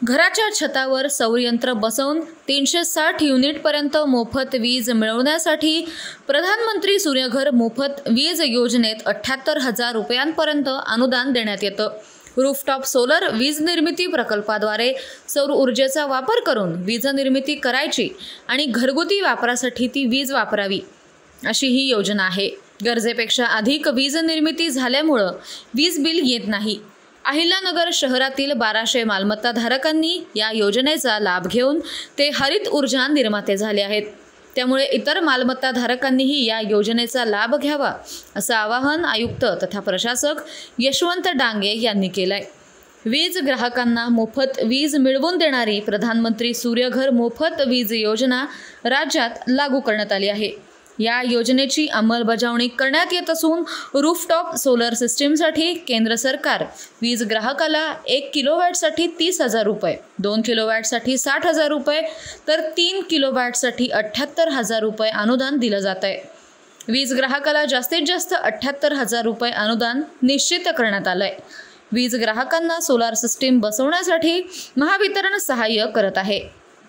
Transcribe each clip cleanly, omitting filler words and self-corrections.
घराच्या छतावर सौरयंत्र बसवून 360 युनिटपर्यंत मोफत वीज मिळवण्यासाठी प्रधानमंत्री सूर्यघर मोफत वीज योजनेत 78,000 रुपयांपर्यंत अनुदान देण्यात येतं। रूफटॉप सोलर वीज निर्मिती प्रकल्पाद्वारे सौर ऊर्जेचा वापर करून वीज निर्मिती करायची आणि घरगुती वापरासाठी ती वीज वापरावी अशी ही योजना आहे। गरजेपेक्षा अधिक वीज निर्मिती झाल्यामुळे वीज बिल येत नाही। अहिल्यानगर शहरातील 1200 मालमत्ता धारकांनी या योजनेचा लाभ घेऊन ते हरित ऊर्जा निर्माते झाले आहेत। त्यामुळे इतर मालमत्ता धारकांनीही या योजनेचा लाभ घ्यावा असं आवाहन आयुक्त तथा प्रशासक यशवंत डांगे यांनी केलंय। वीज ग्राहकांना मोफत वीज मिळवून देणारी प्रधानमंत्री सूर्यघर मोफत वीज योजना राज्यात लागू करण्यात आली आहे। या योजनेची अंमलबजावणी करण्यात येत असून रूफटॉप सोलर सिस्टीमसाठी केंद्र सरकार वीज ग्राहकाला 1 किलोवॅटसाठी 30,000 रुपये, 2 किलोवॅटसाठी 60,000 रुपये तर 3 किलोवॅटसाठी 78,000 रुपये अनुदान दिलं जात आहे। वीज ग्राहकाला जास्तीत जास्त 78,000 रुपये अनुदान निश्चित करण्यात आलंय। वीज ग्राहकांना सोलार सिस्टीम बसवण्यासाठी महावितरण सहाय्य करत आहे।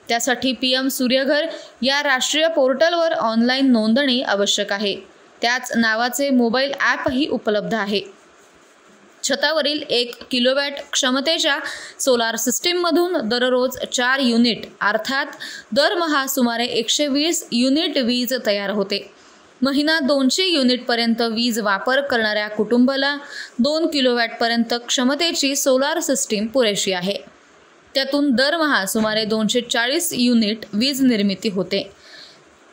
त्यासाठी PM सूर्यघर या राष्ट्रीय पोर्टलवर ऑनलाईन नोंदणी आवश्यक आहे। त्याच नावाचे मोबाईल ॲपही उपलब्ध आहे। छतावरील 1 किलोवॅट क्षमतेच्या सोलार सिस्टीममधून दररोज 4 युनिट अर्थात दरमहा सुमारे 120 युनिट वीज तयार होते। महिना 200 युनिटपर्यंत वीज वापर करणाऱ्या कुटुंबाला 2 किलोवॅटपर्यंत क्षमतेची सोलार सिस्टीम पुरेशी आहे। त्यातून दरमहा सुमारे 240 युनिट वीज निर्मिती होते।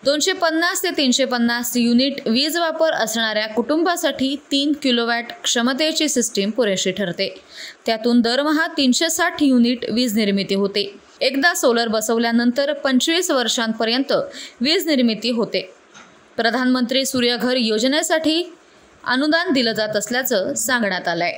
250 ते 350 युनिट वीज वापर असणाऱ्या कुटुंबासाठी 3 किलोवॅट क्षमतेची सिस्टीम पुरेशी ठरते। त्यातून दरमहा 360 युनिट वीज निर्मिती होते। एकदा सोलर बसवल्यानंतर 25 वर्षांपर्यंत वीज निर्मिती होते। प्रधानमंत्री सूर्यघर योजनेसाठी अनुदान दिलं जात असल्याचं सांगण्यात आलंय।